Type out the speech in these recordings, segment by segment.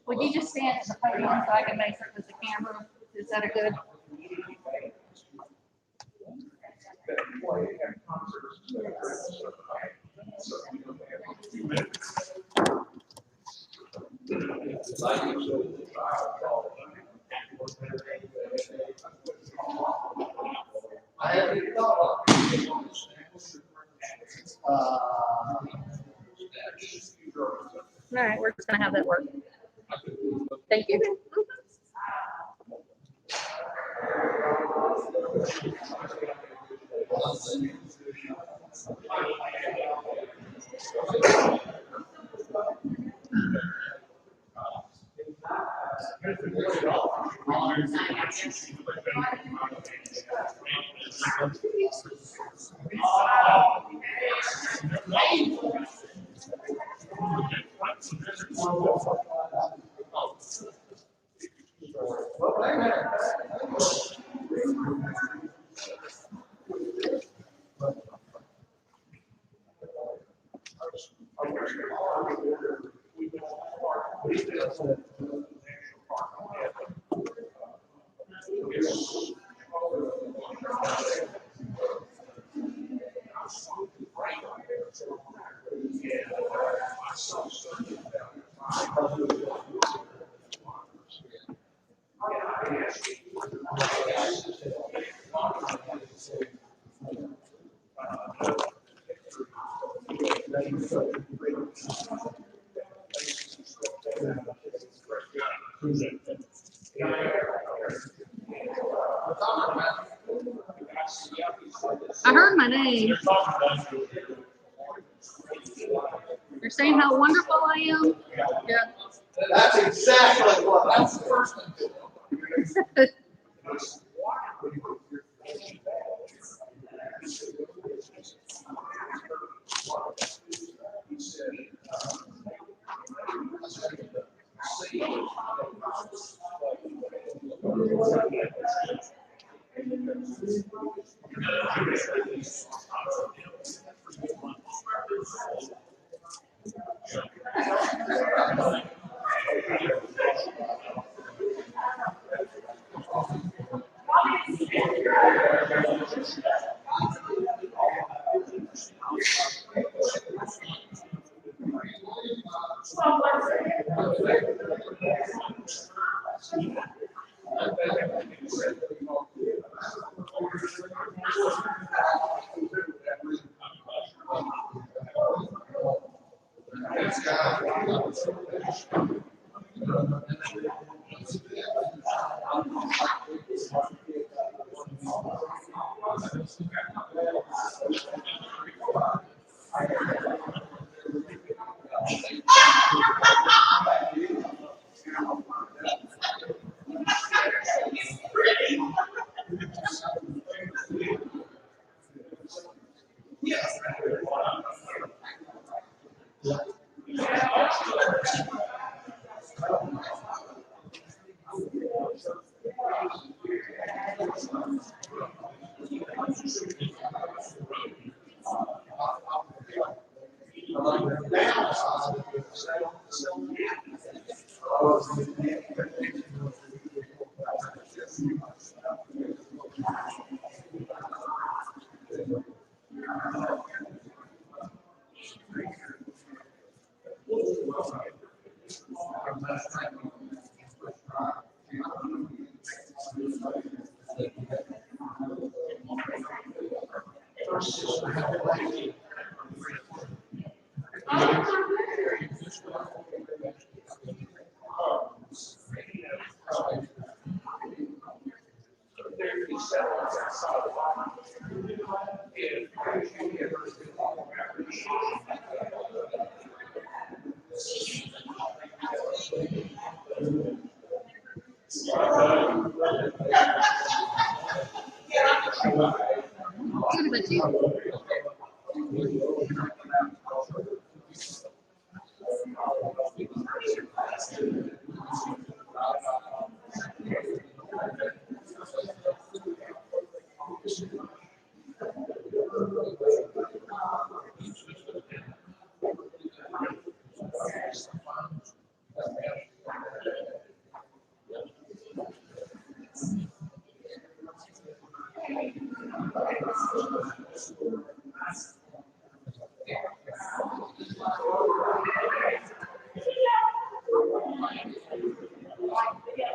Would you just stand at the podium so I can make sure with the camera? Is that a good? All right, we're just gonna have that work. Thank you. I heard my name. You're saying how wonderful I am? Yeah. That's exactly what, that's the first thing.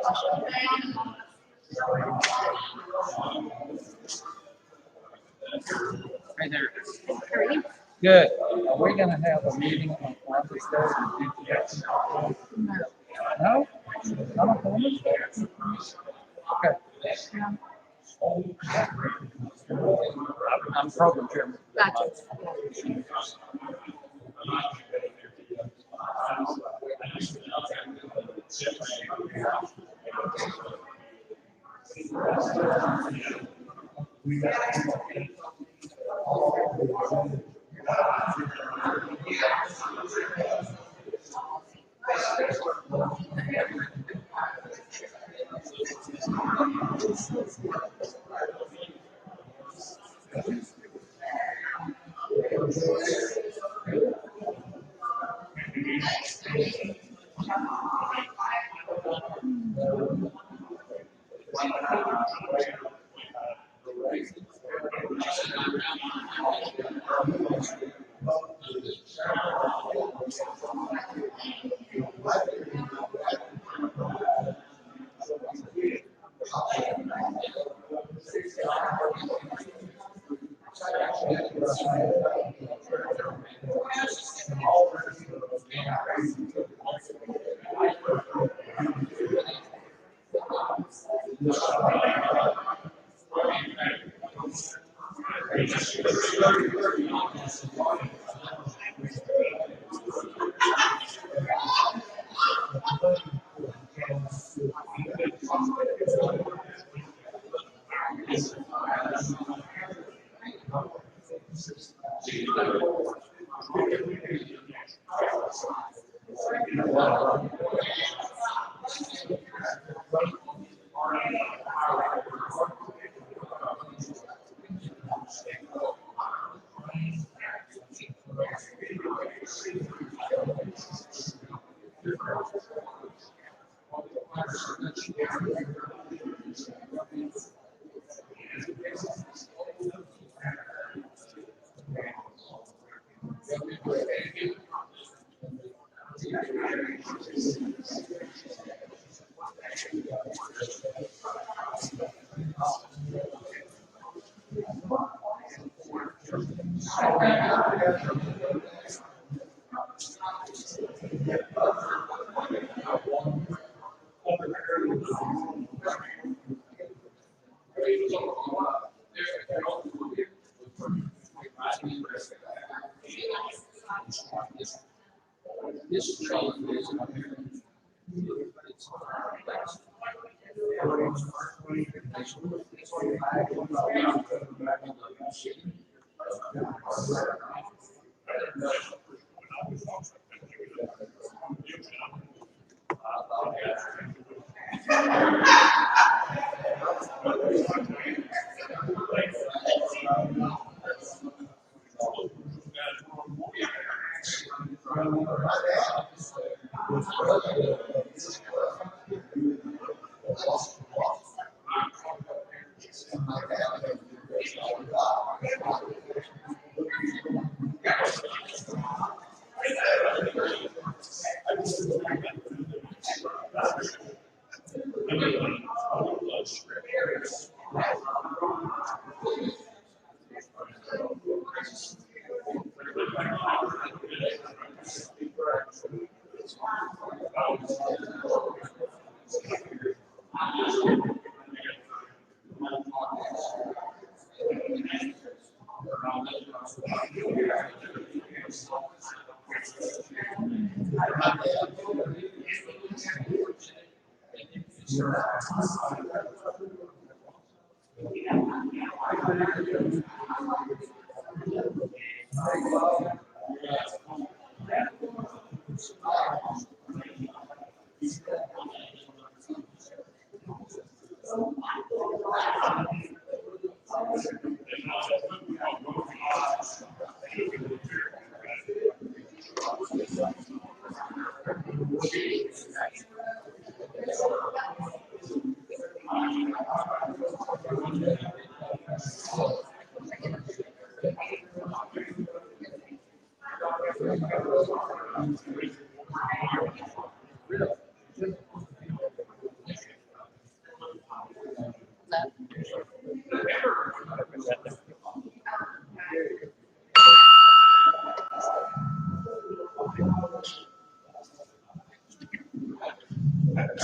Hey there. How are you? Good. Are we gonna have a meeting on Columbus Day to do Jackson? No? Not on Columbus Day? Okay. I'm program chairman. Gotcha.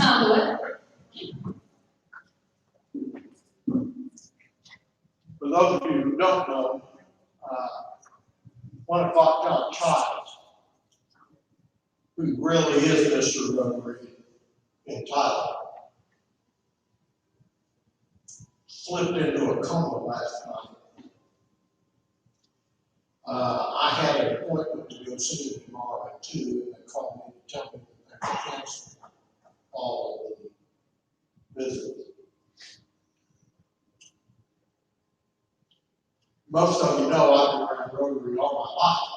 Tom Wood. For those of you who don't know, 1 o'clock John Childs, who really is Mr. Rotary in Thailand, slipped into a coma last night. I had an appointment to go see him tomorrow at 2, and they called me to tell me that they were canceling all of the visits. Most of you know I've been around Rotary all my life.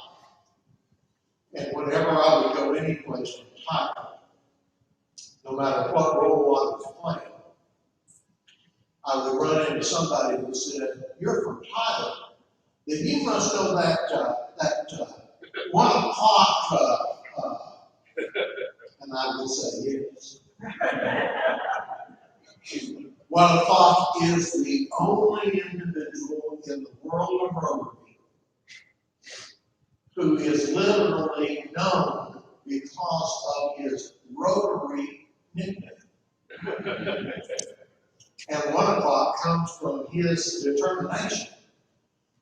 And whenever I would go any place in Thailand, no matter what role I was playing, I would run into somebody who said, "You're from Thailand, then you must know that 1 o'clock," and I would say yes. 1 o'clock is the only individual in the world of Rotary who is literally known because of his Rotary nickname. And 1 o'clock comes from his determination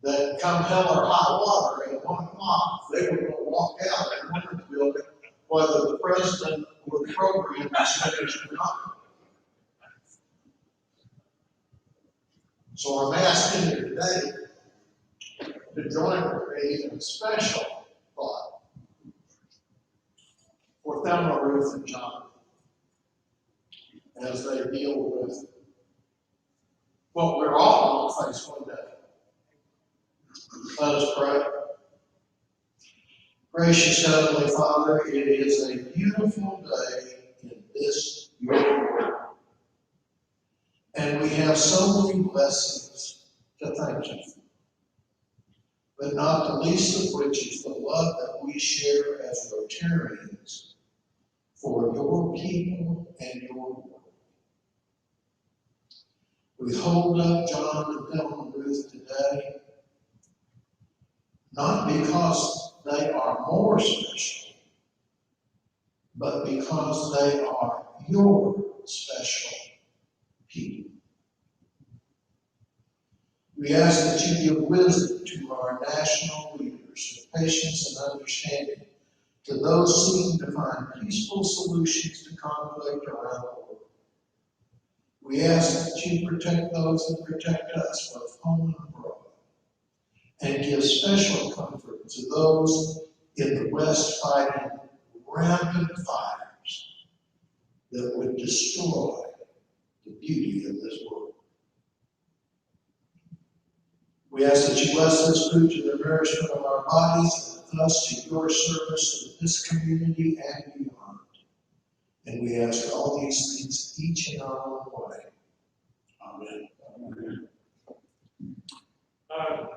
that come hell or high water, at 1 o'clock, they were going to walk out and enter the building, whether the president or the program is finished or not. So I'm asking you today to join with me in a special thought for Thelma, Ruth, and John as they deal with what we're all going to face one day. Let us pray. Gracious Heavenly Father, it is a beautiful day in this your world. And we have so many blessings to thank you for. But not the least of which is the love that we share as Rotarians for your people and your world. We hold up John and Thelma Ruth today, not because they are more special, but because they are your special people. We ask that you give wisdom to our national leaders, patience and understanding to those seeking to find peaceful solutions to conflict around the world. We ask that you protect those that protect us, both home and abroad, and give special comfort to those in the West fighting rampant fires that would destroy the beauty of this world. We ask that you bless this food to the nourishment of our bodies and us to your service in this community and beyond. And we ask all these things each in our own way. Amen. Amen.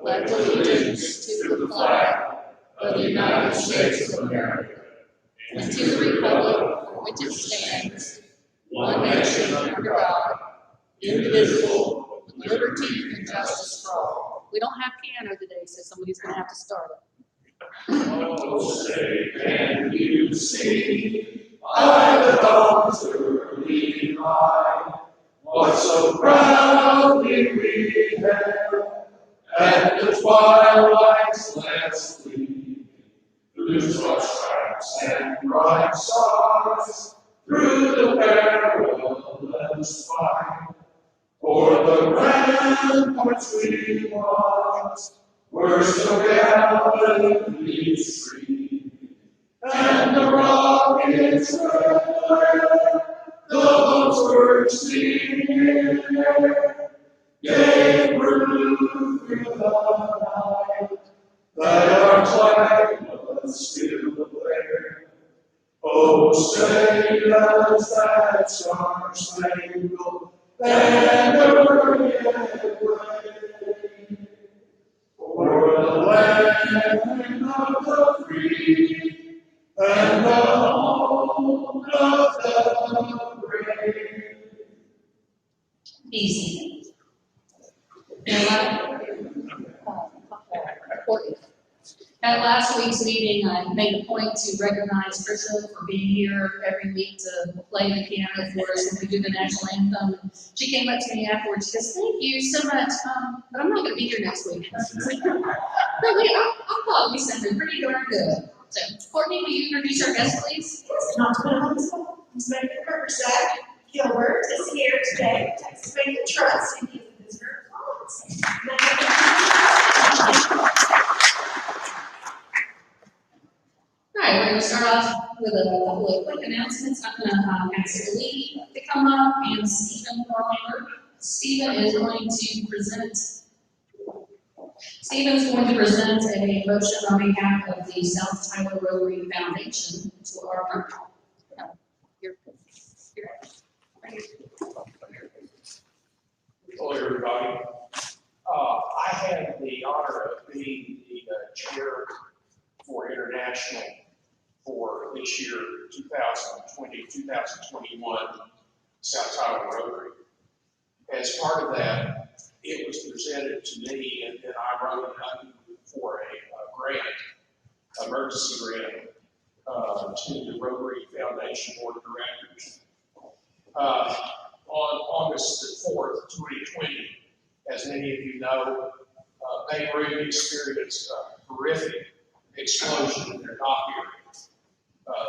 Pledge allegiance to the flag of the United States of America and to the republic for which it stands, one nation under God, indivisible, with liberty and justice for all. We don't have piano today, so somebody's going to have to start it. Oh, say, can you see by the dawn's early light what so proudly we hailed at the twilight's last gleaming, through stripes and bright stars, through the perilous fight? For the ramparts we watched were so gallantly streaming, and the rockets were the boats were singing, gave proof through the night that our flag was still there. Oh, say does that star-spangled banner yet wave for the land of the free and the home of the brave? Easy. Now, At last week's meeting, I made a point to recognize Trisha for being here every week to play the piano for us when we do the national anthem. She came up to me afterwards, she goes, "Thank you so much, but I'm not gonna be here next week." But I thought we sounded pretty darn good. So, Courtney, will you introduce our guest, please? Yes, not to put on the spot, Ms. Megan Riverside Gilbert is here today, Texas Bank and Trust, and he's a visitor of All right, we're gonna start off with a couple of quick announcements. I'm gonna ask Lee to come up and Stephen Farlander. Stephen's going to present a motion on behalf of the South Tyler Rotary Foundation to our. Hello, everybody. I had the honor of being the chair for international for this year, 2020-2021 South Tyler Rotary. As part of that, it was presented to me, and then I wrote it up for a grant, emergency grant, to the Rotary Foundation Board of Directors. On August the 4th, 2020, as many of you know, Beirut experienced a horrific explosion in their dock area.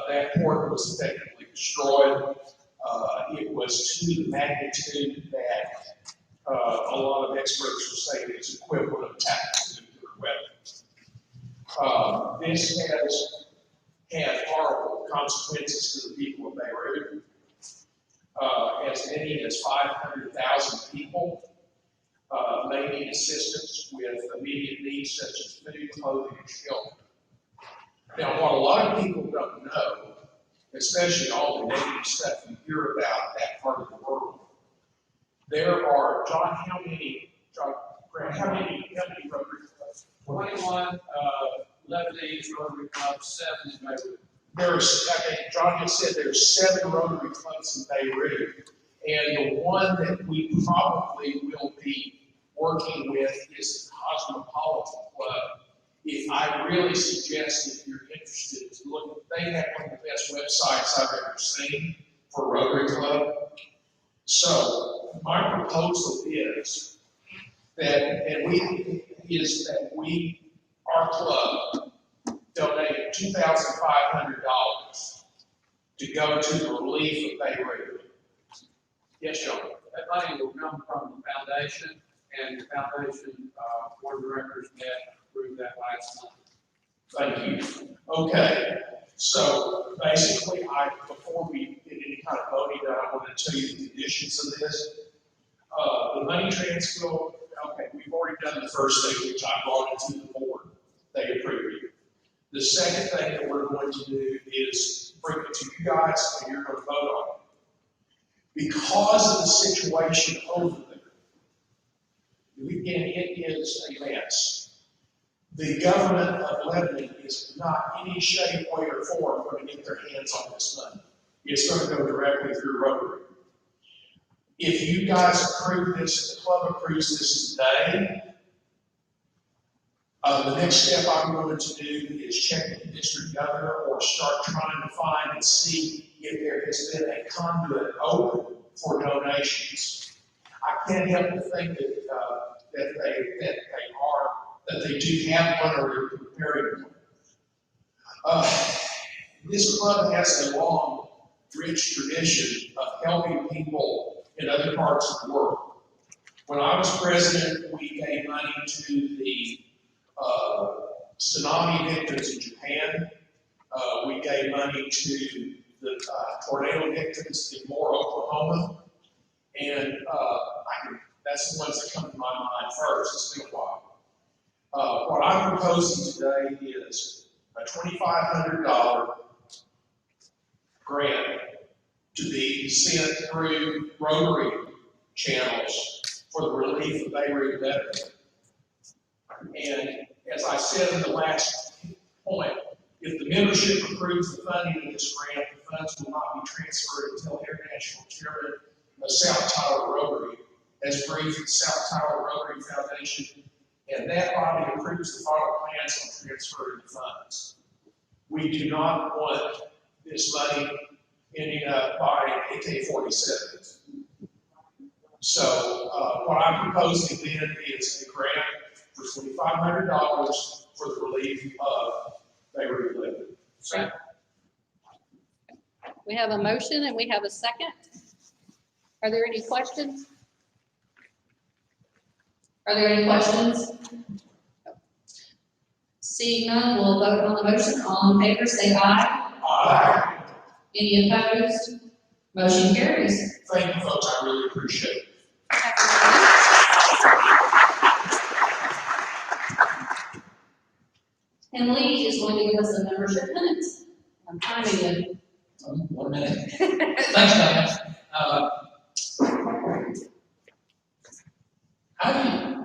That port was effectively destroyed. It was to the magnitude that a lot of experts are saying it's equivalent of tactical nuclear weapons. This has had horrible consequences to the people of Beirut. As many as 500,000 people may need assistance with immediate needs such as food, clothing, and shelter. Now, what a lot of people don't know, especially all the negative stuff you hear about that part of the world, there are, John, how many Rotary clubs? 21 Lebanese Rotary clubs, 7 in Beirut. John just said there's 7 Rotary clubs in Beirut, and the one that we probably will be working with is the Cosmopolitan Club. If I really suggest if you're interested to look, they have one of the best websites I've ever seen for Rotary Club. So my proposal is that, our club donated $2,500 to go to the relief of Beirut. Yes, John. That money will come from the foundation, and the foundation board of directors met and approved that last month. Thank you. Okay, so basically, before we get any kind of voting, I want to tell you the conditions of this. The money transfer, okay, we've already done the first thing, which I brought it to the board. They approved it. The second thing that we're going to do is bring it to you guys, and you're going to vote on it. Because of the situation over there, again, it is a mess. The government of Lebanon is not in any shape, way, or form going to get their hands on this money. It's going to go directly through Rotary. If you guys approve this, the club approves this today, the next step I'm going to do is check with the district governor or start trying to find and see if there has been a conduit open for donations. I can't help but think that they do have one or they're preparing one. This club has a long, rich tradition of helping people in other parts of the world. When I was president, we gave money to the tsunami victims in Japan. We gave money to the tornado victims in Moore, Oklahoma. And that's the ones that come to my mind first. It's been a while. What I'm proposing today is a $2,500 grant to be sent through Rotary channels for the relief of Beirut veterans. And as I said in the last point, if the membership approves the funding of this grant, the funds will not be transferred until International Chairman of South Tyler Rotary has briefed the South Tyler Rotary Foundation and that body approves the final plans on transferring the funds. We do not want this money ending up buying AK-47s. So, what I'm proposing then is a grant for $2,500 for the relief of Beirut Living. So, We have a motion and we have a second. Are there any questions? Are there any questions? Seeing none, we'll vote on the motion. All in favor, say aye. Aye. Any opposed? Motion carries. Thank you, folks, I really appreciate it. And Lee is going to give us a membership minutes. I'm timing you. 1 minute. Thanks, Diane.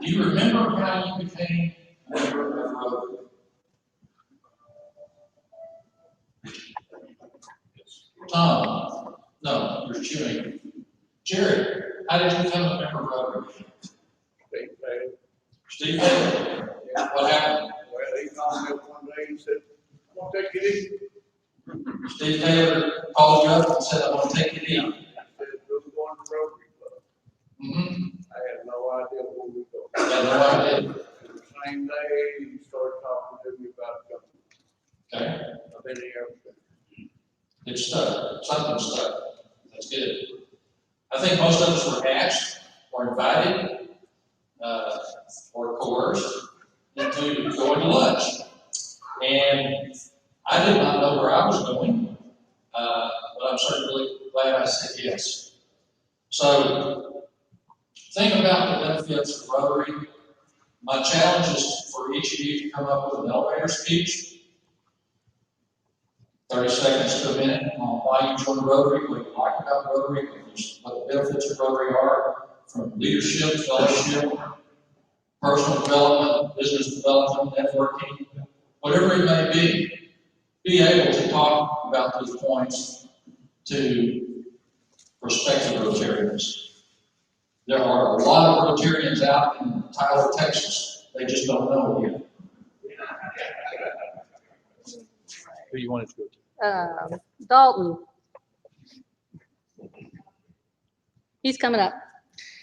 Do you remember how you became a member of Rotary? Tom, no, you're chewing. Jerry, how did you become a member of Rotary? Steve Taylor. What happened? Well, he called me up one day and said, "I want to take it easy." Steve Taylor called you up and said, "I want to take it in." I said, "We're going to Rotary Club." Mm-hmm. I had no idea where we go. Yeah, no idea. The same day, he started talking to me about something. Okay. I've been here ever since. It stuck. Something stuck. That's good. I think most of us were asked or invited or coerced into going to lunch. And I did not know where I was going, but I'm certainly glad I said yes. So, think about the benefits of Rotary. My challenge is for each of you to come up with an elevator speech, 30 seconds to a minute, on why you joined Rotary, what you like about Rotary, what the benefits of Rotary are, from leadership, fellowship, personal development, business development, networking, whatever it may be able to talk about those points to prospective Rotarians. There are a lot of Rotarians out in Tyler, Texas. They just don't know it yet. Who you want to go to? Dalton. He's coming up.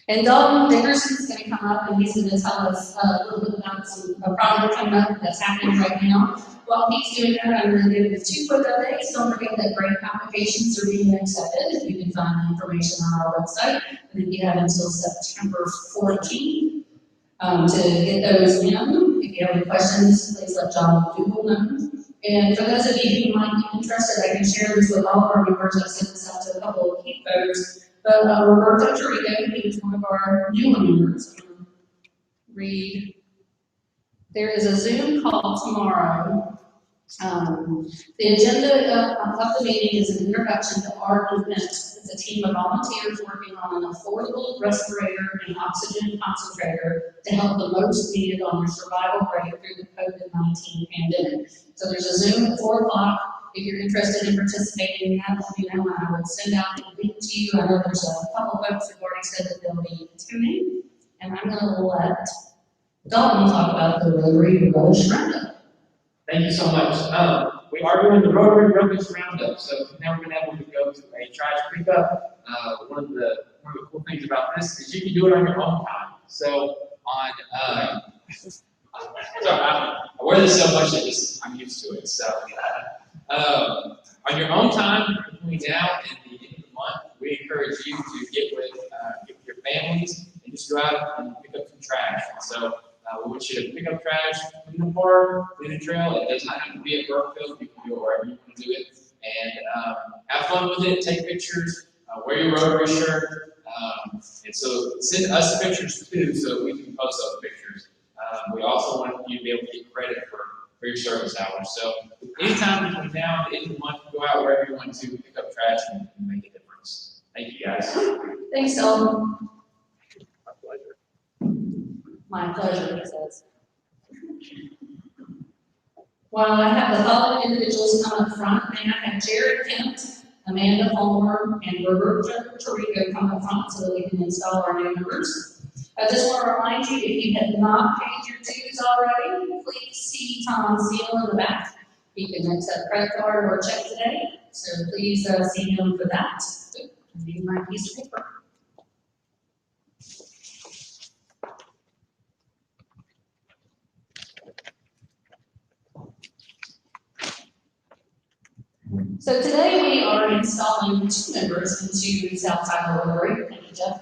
And Dalton Dickerson's going to come up and he's going to tell us a little bit about a project coming up that's happening right now. While he's doing that, I'm going to give you 2 quick updates. Don't forget that grant applications are being accepted. You can find the information on our website. I think you have until September 14th to get those in. If you have any questions, please let John Dugal know. And for those of you who might be interested, I can share this with all of our members. I sent this out to a couple of key folks. But Roberto Torrico, he is one of our newer members. Read. There is a Zoom call tomorrow. The agenda of the meeting is an introduction to our movement. It's a team of volunteers working on an affordable respirator and oxygen concentrator to help the most needed on their survival rate through the COVID-19 pandemic. So there's a Zoom at 4 o'clock. If you're interested in participating in that, let me know and I will send out the link to you. I know there's a couple folks who've already said that they'll be tuning. And I'm going to let Dalton talk about the Rotary Relish Roundup. Thank you so much. We are doing the Rotary Relish Roundup, so now we're going to be able to go to a trash pickup. One of the cool things about this is you can do it on your own time. So on, sorry, I wear this so much that I'm used to it. So on your own time between now and the end of the month, we encourage you to get with your families and just go out and pick up some trash. And so we want you to pick up trash, clean the park, clean the trail. It does not have to be at Burkeville. You can do it wherever you want to do it. And have fun with it, take pictures, wear your Rotary shirt. And so send us the pictures too so we can post those pictures. We also want you to be able to get credit for your service hours. So anytime between now and the end of the month, go out wherever you want to pick up trash and make a difference. Thank you guys. Thanks, Dalton. My pleasure. My pleasure, he says. While I have the following individuals come up front, may I have Jared Kent, Amanda Homer, and Roberto Torrico come up front so that we can install our new members. I just want to remind you, if you have not paid your dues already, please see Tom Seal in the back. You can accept credit card or check today, so please see him for that. I need my piece of paper. So today we are installing 2 members into South Tyler Rotary. Thank you, Jeff.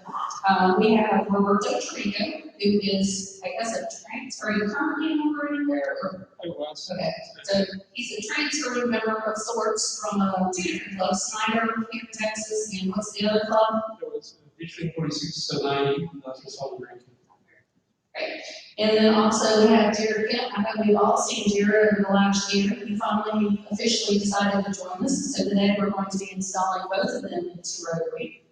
We have Roberto Trigo, who is, I guess, a transferring currently member in there. Okay, so he's a transferring member of sorts from 2 different clubs, Snyder here in Texas, and what's the other club? It was between 46 to 90, that's the celebrating. Right. And then also we have Jared Kemp. I know we've all seen Jared over the last year. He finally officially decided to join us. So today we're going to be installing both of them into Rotary.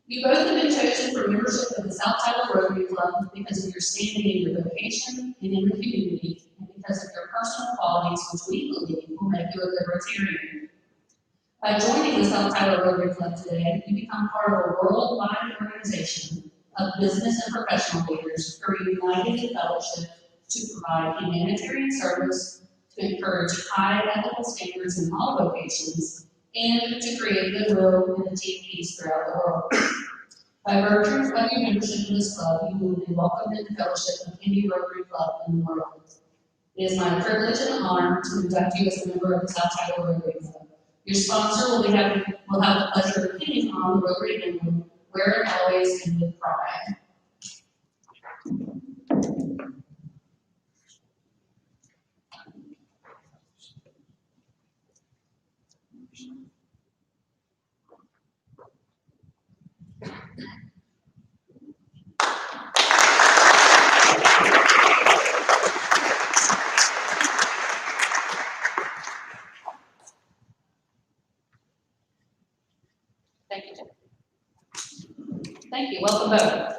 You both have been chosen for membership of the South Tyler Rotary Club because of your standing in your vocation and in the community, and because of your personal qualities, which we believe will make you a good Rotarian. By joining the South Tyler Rotary Club today, you become part of a worldwide organization of business and professional leaders who are united in fellowship to provide humanitarian service, to encourage high ethical standards in all vocations, and to create goodwill and achieve peace throughout the world. By virtue of your membership in this club, you will be welcomed into fellowship of any Rotary club in the world. It is my privilege and honor to induct you as a member of the South Tyler Rotary Club. Your sponsor will have the pleasure of pinning on the Rotary emblem, wear it always and with pride. Thank you, Jeff. Thank you. Welcome both.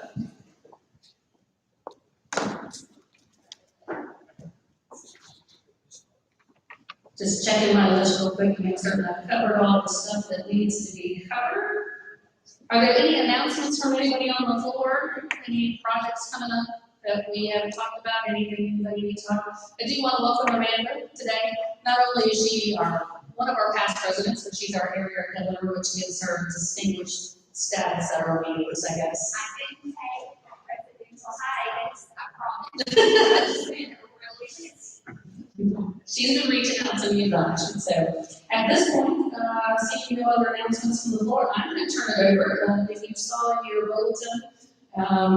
Just checking my list real quick to make certain I've covered all the stuff that needs to be covered. Are there any announcements from anybody on the floor? Any projects coming up that we haven't talked about? Anything that you need to talk about? I do want to welcome Amanda today. Not only is she one of our past presidents, but she's our area governor, which gives her distinguished status at our meetings, I guess. I didn't say presidential hiatus, I promise. She's been reaching out to me a bunch, and so at this point, seeing no other announcements from the floor, I'm going to turn it over. If you saw in your bulletin,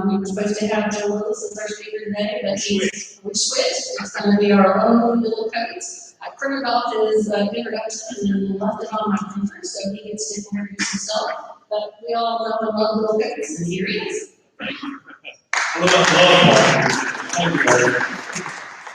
we were supposed to have Joe Willis as our speaker today, but we switched. It's going to be our own little coach. I printed off his introduction and left it on my printer so he gets to introduce himself. But we all know and love little coaches, and here he is. Thank you, Larry.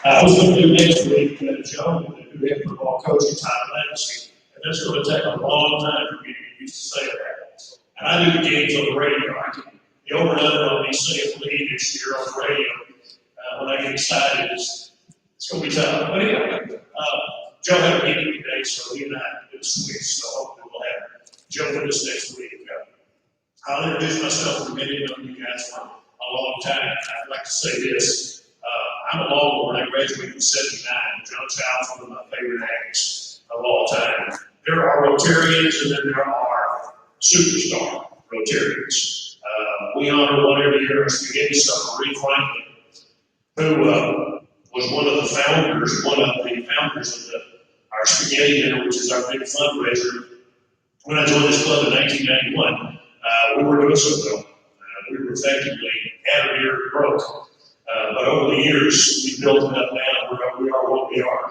I was going to do next week, Joe, who had football coaching time legacy, and that's going to take a long time for me to get used to saying that. And I do the games on the radio. I can be over and under on me saying lead this year on the radio. When I get excited, it's going to be tough. But anyway, Joe had a meeting today, so he and I did a switch, so hopefully we'll have Joe with us next week. I'll introduce myself in a minute. I've known you guys for a long time. I'd like to say this. I'm a Longhorn. I graduated in '79. John Child's one of my favorite acts of all time. There are Rotarians and then there are superstar Rotarians. We honor one every year, our spaghetti star, Marie Franklin, who was one of the founders of our spaghetti dinner, which is our big fundraiser. When I joined this club in 1991, we were doing so well. We were effectively at or near broke. But over the years, we built it up now. We are what we are.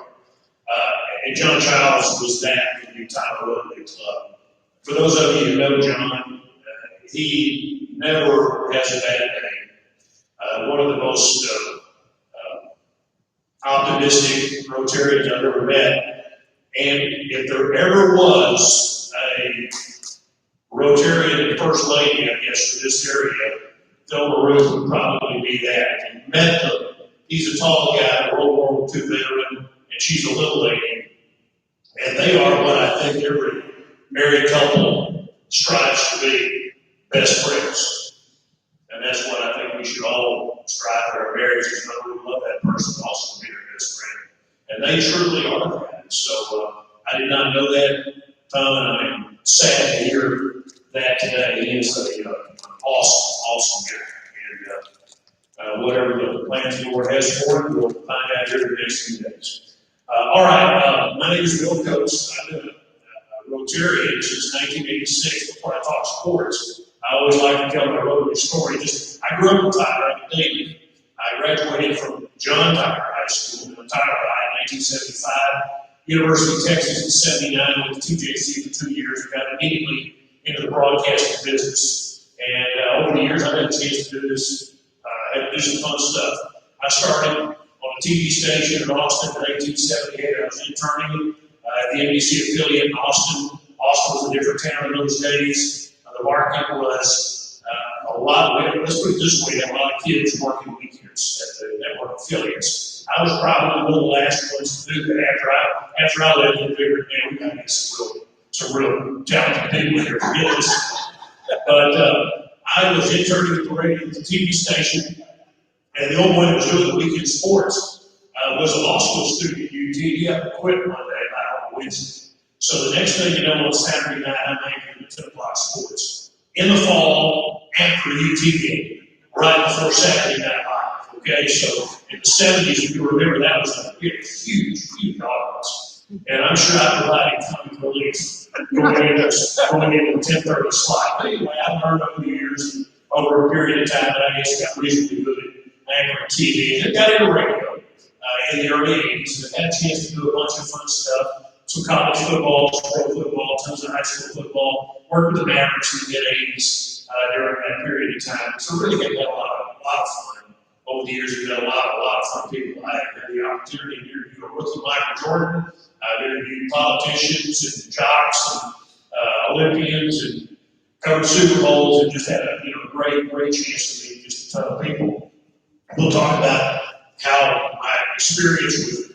And John Childs was that in the entire Rotary Club. For those of you who know John, he never has a bad day. One of the most optimistic Rotarians I've ever met. And if there ever was a Rotarian First Lady, I guess, for this area, Thelma Ruth would probably be that. And met them. He's a tall guy, a World War II veteran, and she's a little lady. And they are what I think every married couple strives to be, best friends. And that's what I think person also be their best friend. And they truly are that. And so I did not know that, Tom, and I'm sad to hear that today. He is an awesome guy. And whatever the plans the Lord has for him, we'll find out here in the next few days. All right, my name is Bill Coates. I've been a Rotarian since 1986. Before I talk sports, I always like to tell my Rotary story. I grew up in Tyler, David. I graduated from John Tyler High School in Tyler High in 1975. University of Texas in 79, went to TJC for 2 years, and got immediately into the broadcasting business. And over the years, I've had a chance to do this, had to do some fun stuff. I started on a TV station in Austin in 1978. I was interning at the NBC affiliate in Austin. Austin was a different town in those days. The market was a lot of, let's put it this way, there were a lot of kids working weekends at the network affiliates. I was probably one of the last ones to do that after I left. We figured, man, we got to get some real talented people here to get this. But I was interning at the TV station, and the old boy that was doing the weekend sports was a law school student at UT. He had to quit one day on Wednesday. So the next thing you know, on Saturday night, I'm anchoring the 10 o'clock sports. In the fall, after a UT game, right before Saturday Night Live. Okay, so in the 70s, if you remember, that was a huge audience. And I'm sure I provided comic relief going into the 10:30 slot. But anyway, I've learned over the years, over a period of time, that I guess got reasonably good at anchoring TV. And got into radio in the early 80s, and had a chance to do a bunch of fun stuff. Some college football, pro football, tons of high school football, worked with the Mavericks in the mid-80s during that period of time. So really had a lot of fun. Over the years, we've had a lot of fun people. I had the opportunity to interview a rookie Michael Jordan. I've interviewed politicians and jocks and Olympians and covered Super Bowls, and just had a great chance to meet just a ton of people. We'll talk about how my experience with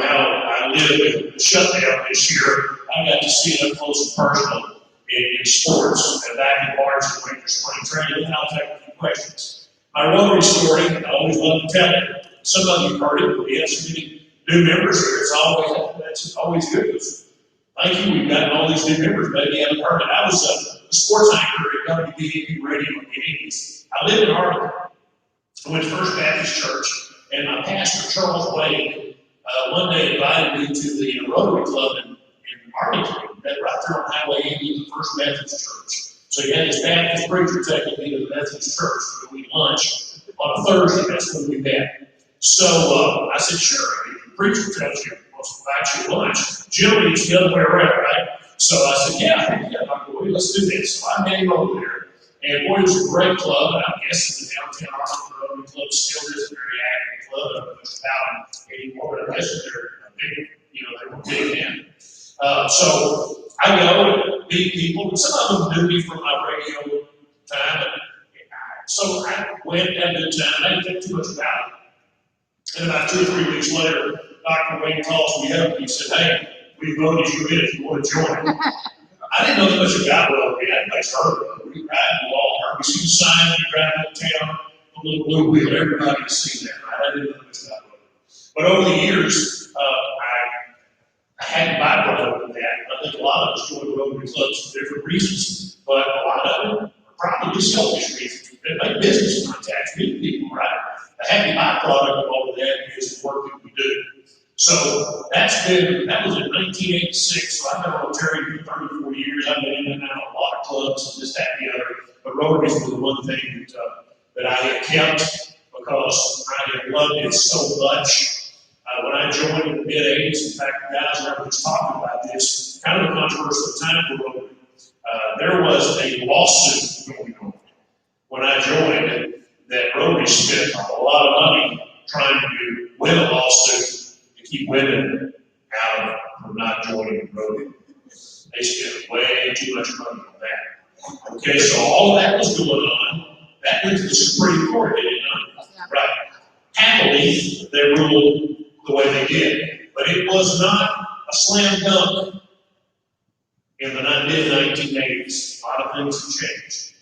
how I lived with the shutdown this year. I got to see it up close and personal in sports, and back in March and went for spring training, and I'll take a few questions. My Rotary story, I always love to tell it. Some of you heard it, but we have so many new members here. That's always good. Thank you. We've gotten all these new members. Maybe you haven't heard it. I was a sports anchor at WBAP Radio in the 80s. I lived in Arlington. I went to First Baptist Church, and my pastor, Charles Wade, one day invited me to the Rotary Club in Arlington, right there on Highway 80, the First Methodist Church. So you had this Baptist preacher taking me to the Methodist Church to eat lunch on a Thursday. That's when we met. So I said, sure, if the preacher tells you he wants to invite you to lunch, generally it's the other way around, right? So I said, yeah, let's do this. So I met him over there. And boy, it was a great club, and I'm guessing the downtown Arlington Rotary Club still is a very active club. I don't know much about it anymore, but I guess they're big, they were big then. So I go and meet people, and some of them knew me from my radio time. And so I went at a good time, and I didn't think too much about it. And about 2 or 3 weeks later, Dr. Wayne calls me up and he said, hey, we voted you in if you want to join. I didn't know much about Rotary. I hadn't heard of it. We ride the wall. We see the sign when you drive downtown, the little blue wheel. Everybody has seen that, right? I didn't know much about Rotary. But over the years, I had byproduct of that. I think a lot of us join Rotary clubs for different reasons, but a lot of them are probably selfish reasons. They make business contacts, meet people, right? The happy byproduct of all of that is the work that we do. So that was in 1986, so I've been on Rotary for 34 years. I've been in and out of a lot of clubs and this, that, and the other. But Rotary was the one thing that I had kept because I had loved it so much. When I joined in the mid-'80s, in fact, the guys and I were just talking about this, kind of a controversial time for Rotary. There was a lawsuit going on when I joined that Rotary spent a lot of money trying to win a lawsuit to keep women out from not joining Rotary. They spent way too much money on that. Okay, so all of that was going on. That went to the Supreme Court, did it not? Right. Happily, they ruled the way they did. But it was not a slam dunk in the mid-1980s. A lot of things have changed.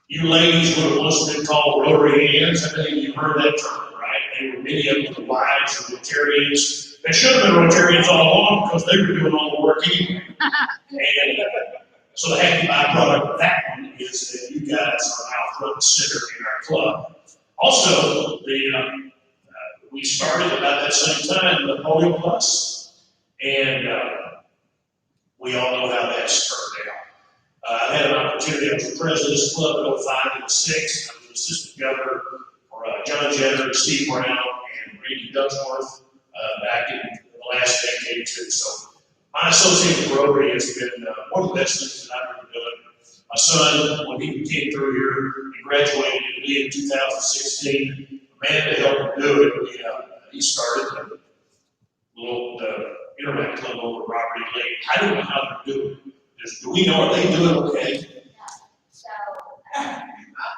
You ladies would have once been called Rotary hands. I think you've heard that term, right? they were many of them wives of Rotarians. They should have been Rotarians all along because they were doing all the work anyway. And so the happy byproduct of that one is that you guys are now front and center in our club. Also, we started about that same time the Polio Plus, and we all know how that's turned out. I had an opportunity, I was the president of this club in 05 and 06. I was assistant governor for John Jenner and Steve Brown and Randy Ducksworth back in the last decade too. So my association with Rotary has been one of the best things that I've ever done. My son, when he came through here, he graduated in Lee in 2016. The man to help him do it, he started the little internet club over at Robert E. Lee. I don't know how they're doing. Do we know, are they doing okay? So,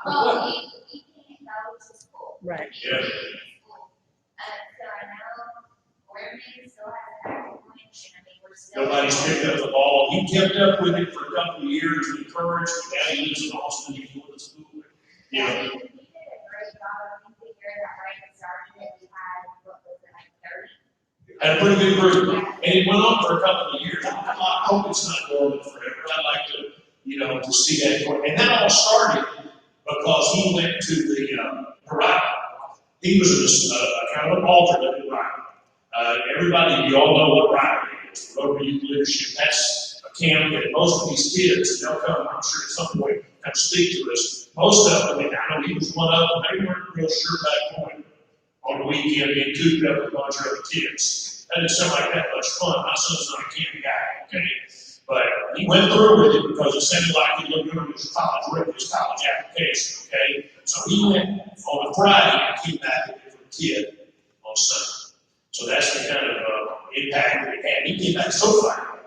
well, he can't go to school. Right. Yeah. So I know Oregon still has an active point, and I mean, we're still. Nobody's picked up the ball. He kept up with it for a couple of years, encouraged, now he lives in Austin, he's going to school. Yeah, he did a great job. I think the year that Reagan started it, we had, what was it, like 30? Had a pretty good group, and it went on for a couple of years. I hope it's not going forever. I'd like to, to see that going. And that all started because he went to the Parade. He was a kind of an alternate Parade. Everybody, you all know what Parade is. Rotary Youth Leadership. That's a camp that most of these kids, they'll come, I'm sure, at some point, come speak to us. Most of them, and I know he was one of them, they weren't real sure about going on the weekend being cooped up with a bunch of other kids. That didn't sound like that much fun. My son's not a camp guy, okay? But he went through with it because it sounded like he looked good on his college application, okay? So he went on a Friday and came back a different kid on Sunday. So that's the kind of impact that it had. He came back so far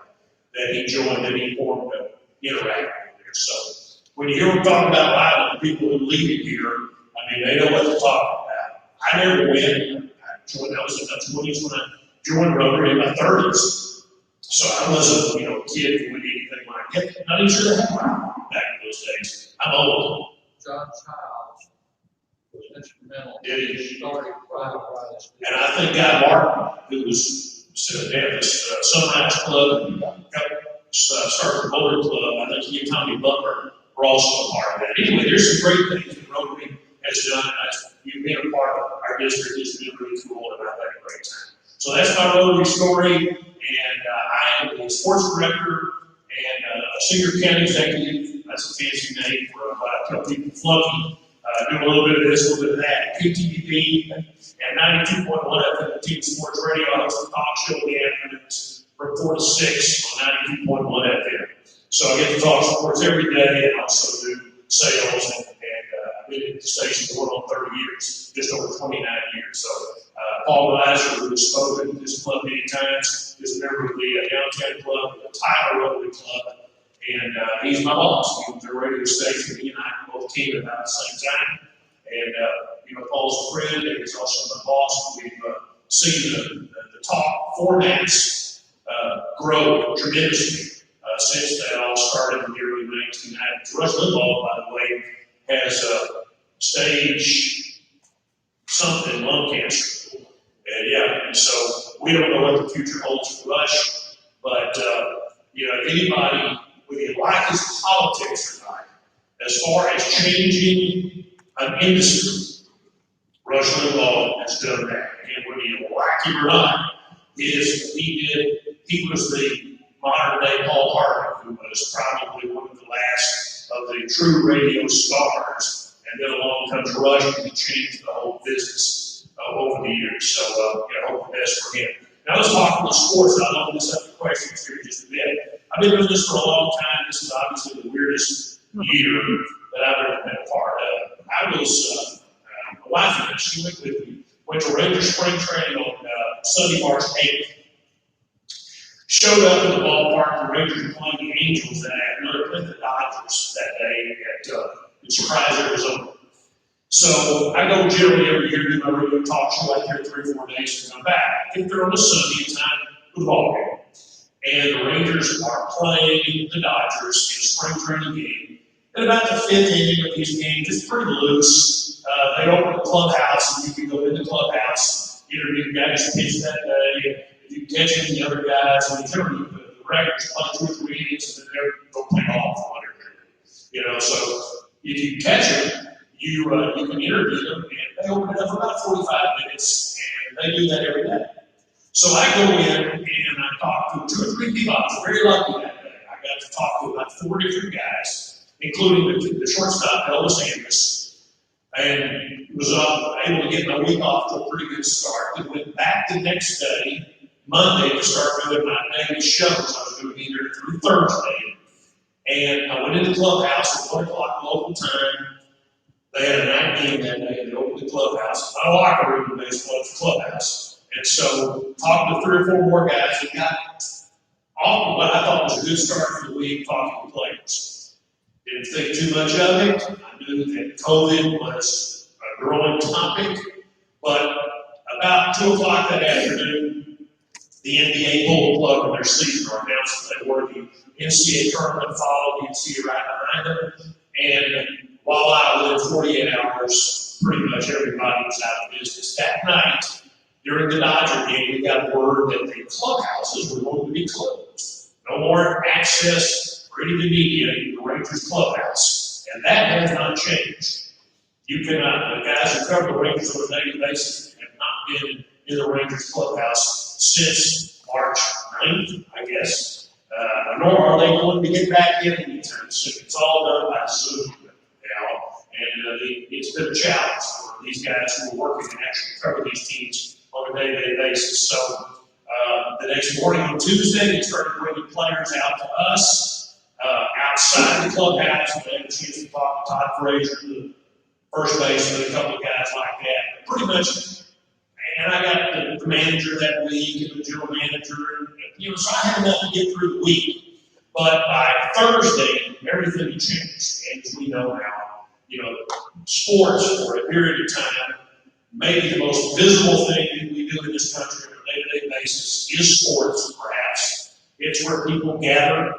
that he joined and he formed an interaction there. So when you hear him talk about Bible, the people who lead it here, I mean, they know what they're talking about. I never went. I was in my 20s when I joined Rotary in my 30s. So I wasn't, a kid who would do anything like that. Not even sure they had Bible back in those days. I'm old. John Childs was instrumental. Did he? He started right. And I think Guy Martin, who was sitting at this Sunrise Club, started the Boulder Club. I think he and Tommy Butler were also a part of that. Anyway, there's some great things that Rotary has done. You being a part of our district has been really cool, and I've had a great time. So that's my Rotary story, and I am the sports director and a senior county executive. That's a fancy name for what I tell people, flunky. Do a little bit of this, a little bit of that. KTVB and 92.1 FM Team Sports Radio. I host a talk show in the afternoons from 4 to 6 on 92.1 FM. So I get to talk sports every day and also do sales, and I've been at the station going on 30 years, just over 29 years. So Paul Gleiser, who has spoken at this club many times, is a member of the Downtown Club, the Tyler Rotary Club, and he's my boss. He was the radio station. He and I both came about the same time. And, Paul's a friend, and he's also my boss. We've seen the talk formats grow tremendously since that all started in the early 1990s. Rush Limbaugh, by the way, has stage something, lung cancer. And so we don't know what the future holds for Rush, but if anybody, whether you like his politics or not, as far as changing an industry, Rush Limbaugh has done that. And whether you like him or not, he was the modern day Paul Harvey, who was probably one of the last of the true radio stars. And then along comes Rush, and he changed the whole business over the years. So I hope the best for him. Now let's talk about sports. I'll open this up to questions here in just a bit. I've been doing this for a long time. This is obviously the weirdest year that I've ever been a part of. I was, my wife and I, she went with me, went to Rangers spring training on Sunday, March 8th. Showed up in the ballpark, the Rangers were playing the Angels that afternoon, played the Dodgers that day in Surprise, Arizona. So I go generally every year to do my radio talk show out there 3 or 4 days and come back. I get there on a Sunday in time for the ball game. And the Rangers are playing the Dodgers in a spring training game. And about the 5th inning of these games, it's pretty loose. they open the clubhouse, and you can go in the clubhouse, interview guys who pitched that day. If you catch any of the other guys, and generally the regulars play 2 or 3 innings, and then they're going to play off for 100. You know, so if you catch them, you can interview them, and they open it up for about 45 minutes, and they do that every day. So I go in and I talk to 2 or 3 people. I was very lucky that day. I got to talk to about 4 different guys, including the shortstop, Elvis Andrus, and was able to get my week off to a pretty good start. And went back the next day, Monday, to start doing my daily shows. I was doing either through Thursday. And I went in the clubhouse at 1 o'clock local time. They had a night game that day, and they opened the clubhouse. Not a locker room in baseball, it's a clubhouse. And so, talking to 3 or 4 more guys, we got off what I thought was a good start for the week, talking to players. Didn't think too much of it. I knew that COVID was a growing topic, but about 2 o'clock that afternoon, the NBA pulled the plug on their season or announced that they were the NCAA tournament, followed the NCAA right behind them, and voila, within 48 hours, pretty much everybody was out of business. That night, during the Dodger game, we got word that the clubhouses were going to be closed. No more access for any of the media in the Rangers clubhouse. And that has not changed. You cannot, the guys who cover the Rangers on a daily basis have not been in the Rangers clubhouse since March 9th, I guess. Nor are they going to get back in anytime soon. It's all done by Zoom now. And it's been a challenge for these guys who are working to actually cover these teams on a day-to-day basis. So the next morning on Tuesday, they started bringing players out to us outside the clubhouse. We had a chance to talk to Todd Frazier, the first baseman, and a couple of guys like that. Pretty much, and I got the manager that week and the general manager, and, so I had enough to get through the week. But by Thursday, everything had changed. And as we know now, sports for a period of time, maybe the most visible thing that we do in this country on a day-to-day basis is sports, perhaps. It's where people gather.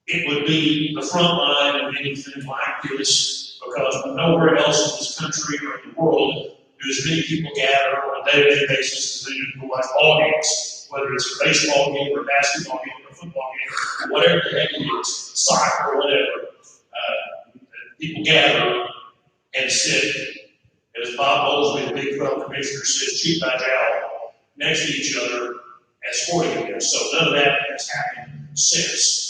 It would be the front line of anything like this, because nowhere else in this country or in the world do as many people gather on a day-to-day basis as they do to watch ball games, whether it's a baseball game or a basketball game or a football game, or whatever the heck it is, soccer or whatever. People gather and sit, as Bob Mosley, the Big 12 commissioner, says, cheek by jowl, next to each other at sporting events. So none of that has happened since.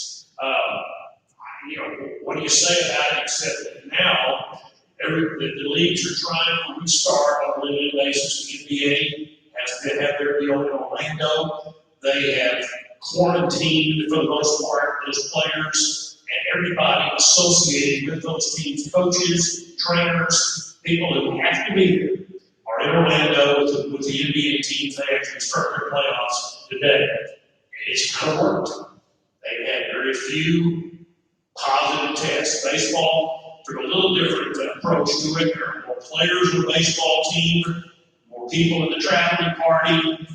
What do you say about it, except that now the leagues are trying to restart on a limited basis. The NBA has had their deal in Orlando. They have quarantined, for the most part, those players and everybody associated with those teams, coaches, trainers, people who have to be there, are in Orlando with the NBA teams. They actually start their playoffs today. And it's kind of worked. They've had very few positive tests. Baseball took a little different approach to it. There are more players on the baseball team, more people in the traveling party.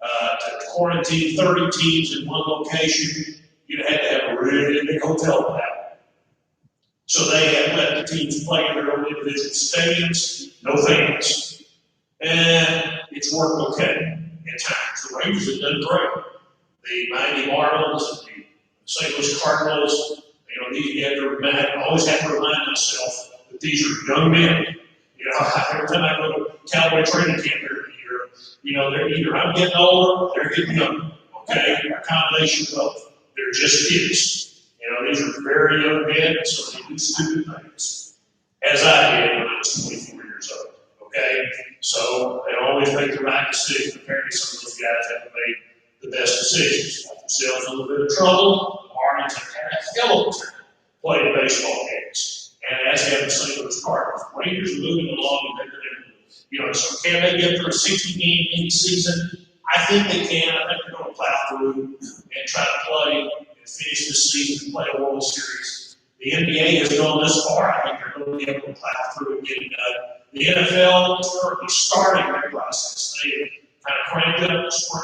To quarantine 30 teams in one location, you'd have to have a really big hotel for that. So they have let the teams play in their own individual stadiums, no fans. And it's worked okay at times. The Rangers have done great. The Miami Marlins, the St. Louis Cardinals, I always have to remind myself that these are young men. Every time I go to Cowboy training camp every year, they're either I'm getting older, they're getting younger. Okay, a combination of both. They're just kids. These are very young men, so they do stupid things, as I did when I was 24 years old. Okay, so they always make the right decision. Apparently, some of those guys haven't made the best decisions. Got themselves in a little bit of trouble. The Marlins have had a hell of a time playing baseball games, and as have the St. Louis Cardinals. Rangers are moving along, and so can they get through a 60-game mini season? I think they can. I think they're going to plow through and try to play and finish this season and play a World Series. The NBA has gone this far. I think they're going to be able to plow through and get it done. The NFL is currently starting their process. They kind of cranked up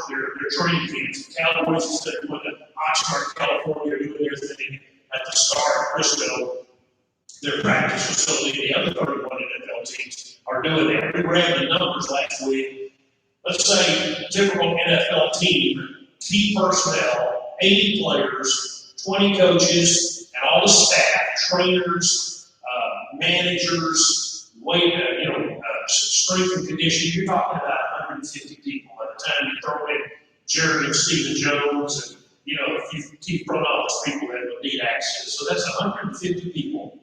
their training camps. The Cowboys, instead of going to Oxnard, California, are doing their thing at the start of Frisco. their practice facility. The other 31 NFL teams are doing that. We ran the numbers last week. Let's say typical NFL team, key personnel, 80 players, 20 coaches, and all the staff, trainers, managers, strength and conditioning. You're talking about 150 people by the time you throw in Jerry and Stephen Jones, and if you keep throwing all those people that would need access. So that's 150 people.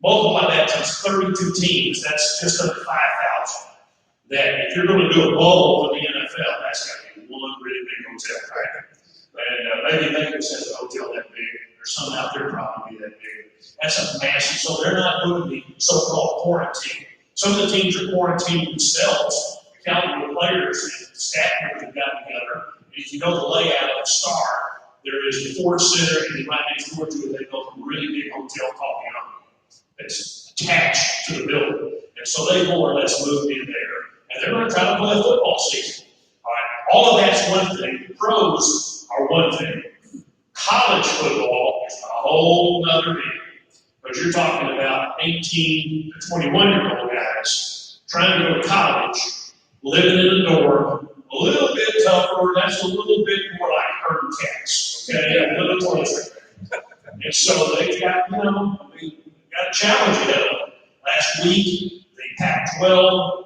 Multiply that times 32 teams, that's just under 5,000. That if you're going to do a bowl for the NFL, that's got to be one really big hotel, right? And maybe Vegas has a hotel that big. There's some out there probably that big. That's a massive. So they're not doing the so-called quarantine. Some of the teams are quarantining themselves. The caliber of players and staff members have gotten together. And if you know the layout of the Star, there is the Ford Center, and right next door to it, they built a really big hotel called the Army that's attached to the building. And so they more or less moved in there. And they're going to try to play a football season. All right, all of that's one thing. The pros are one thing. College football is a whole other deal. But you're talking about 18 to 21-year-old guys trying to go to college, living in a dorm, a little bit tougher. That's a little bit more like herding cats, okay? A little closer. And so they've got, got a challenge ahead of them. Last week, the Pac-12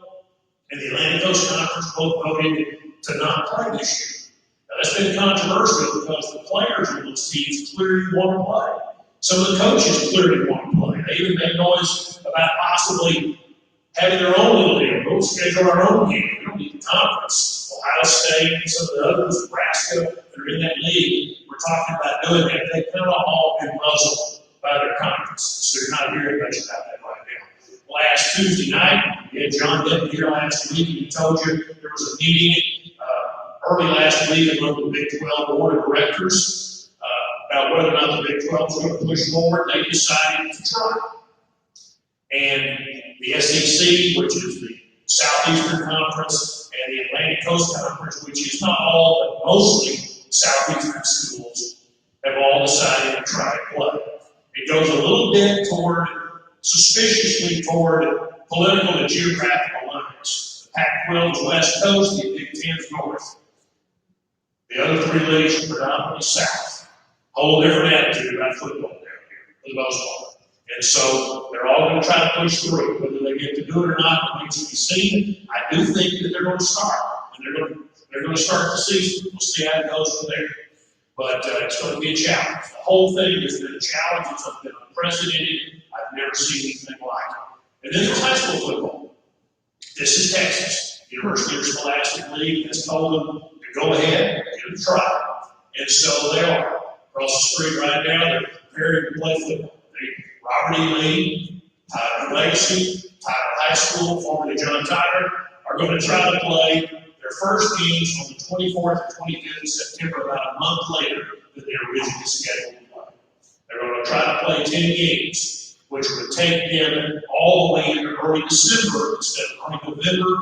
and the Atlantic Coast Conference both voted to not play this year. Now, that's been controversial because the players in those teams clearly want to play. Some of the coaches clearly want to play. They even made noise about possibly having their own little deal. We'll schedule our own game. We don't need the conference. Ohio State and some of the others, Nebraska, that are in that league, we're talking about doing that. They've kind of all been muzzled by their conferences. So you're not hearing much about that right now. Last Tuesday night, we had John Denton here last week, and he told you there was a meeting early last week among the Big 12 board of directors about whether or not the Big 12 was going to push forward. They decided to try. And the SEC, which is the Southeastern Conference, and the Atlantic Coast Conference, which is not all, but mostly Southeastern schools, have all decided to try to play. It goes a little bit suspiciously toward political and geographical lines. The Pac-12 is West Coast, the Big 10 is North. The other three leagues are predominantly South. Whole different attitude about football down here, for the most part. And so they're all going to try to push through. Whether they get to do it or not remains to be seen. I do think that they're going to start, and they're going to start the season. We'll see how it goes from there. But it's going to be a challenge. The whole thing has been a challenge. It's been unprecedented. I've never seen anything like it. And then there's high school football. This is Texas. University of Scholastic League has told them to go ahead and give it a try. And so they are. Across the street right now, they're preparing to play football. Robert E. Lee, Tyler Legacy, Tyler High School, formerly John Tyler, are going to try to play their first games on the 24th and 25th of September, about a month later than they were originally scheduled to play. They're going to try to play 10 games, which would take them all the way into early December instead of early November,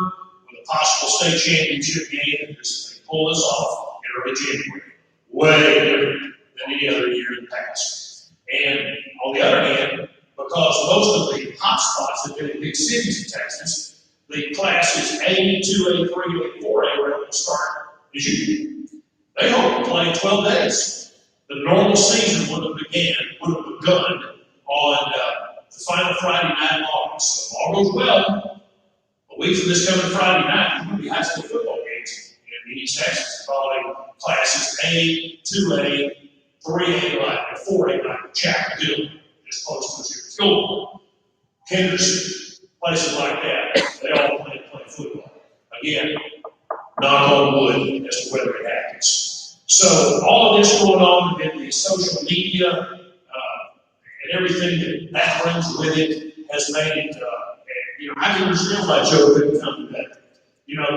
with a possible state championship game if they pull this off in early January. Way different than any other year in the past. And on the other hand, because most of the hot spots have been in big cities in Texas, the classes A, 2A, 3A, 4A are able to start as usual. They hope to play 12 days. The normal season would have begun on the final Friday night in August. So if all goes well, a week from this coming Friday night, there's going to be high school football games in East Texas involving classes A, 2A, 3A, like 4A, like Chapel Hill, just close to your school. Henderson, places like that, they all play football. Again, knock on wood as to whether it happens. So all of this going on in the social media and everything that brings with it has made it, I can understand why Joe couldn't come today.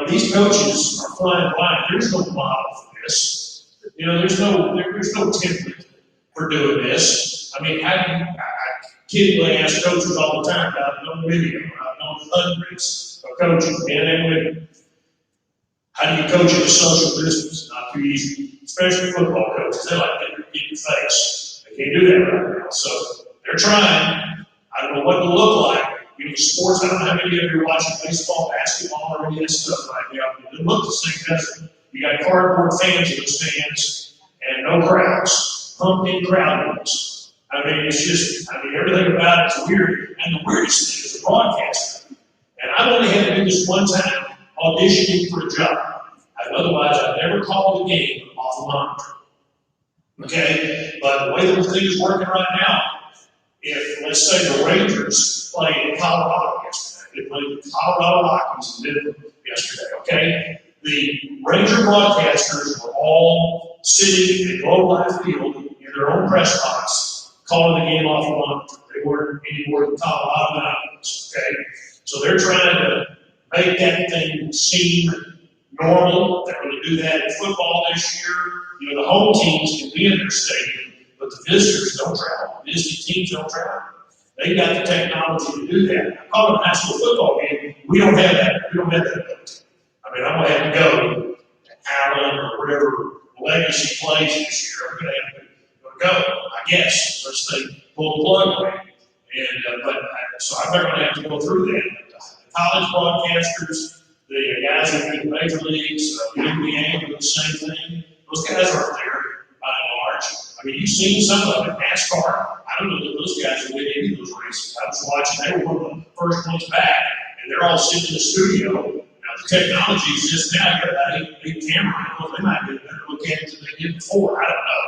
These coaches are flying blind. There's no model for this. There's no template for doing this. I mean, I kiddingly ask coaches all the time about no video. I've known hundreds of coaches, men and women. How do you coach in a social business? Not too easy, especially football coaches. They like to get in your face. They can't do that right now. So they're trying. I don't know what it'll look like. You know, sports, I don't know how many of you are watching baseball, basketball, or any of that stuff right now. It doesn't look the same, does it? You got cardboard fans in the stands and no crowds, pumped in crowd noise. I mean, it's just, everything about it's weird. And the weirdest thing is the broadcaster. And I've only had to do this one time, auditioning for a job. Otherwise, I've never called a game off the monitor. Okay? But the way the thing is working right now, if, let's say, the Rangers played in Colorado yesterday, they played the Colorado Rockies in Denver yesterday, okay? The Ranger broadcasters were all sitting in Globe Life Field in their own press box, calling the game off the monitor. They weren't anywhere in Colorado Mountains, okay? So they're trying to make that thing seem normal. They're going to do that in football this year. You know, the home teams can be in their stadium, but the visitors don't travel. The visiting teams don't travel. They've got the technology to do that. I call it a high school football game. We don't have that. We don't have that ability. I mean, I'm going to have to go to Allen or wherever Legacy plays this year. I'm going to have to go, I guess. Let's say pull the plug away. So I'm not going to have to go through that. The college broadcasters, the guys in the major leagues, the NBA do the same thing. Those guys aren't there by and large. I mean, you've seen some of them. NASCAR, I don't know that those guys will win any of those races. I was watching, they were one of the first ones back, and they're all sitting in the studio. Now, the technology exists now. You've got that big camera angles. They might get a better look at it than they did before. I don't know.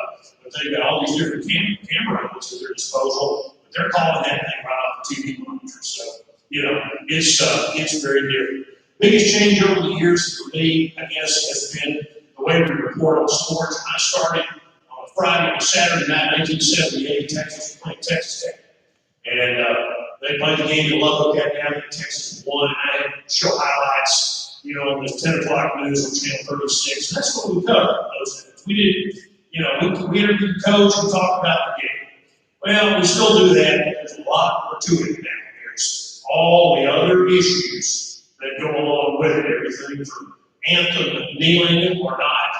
But they've got all these different camera angles at their disposal. But they're calling that thing right off the TV monitor. So, you know, it's very different. Biggest change over the years for me, I guess, has been the way we report on sports. I started on a Friday or Saturday night, 1978, Texas was playing Texas Tech. And they played the game in Lubbock that night, Texas won. I had show highlights, you know, on the 10 o'clock news on Channel 36. And that's what we covered those days. We didn't, you know, we interviewed the coach and talked about the game. Well, we still do that. There's a lot more to it now. There's all the other issues that go along with it, everything from anthem kneeling or not,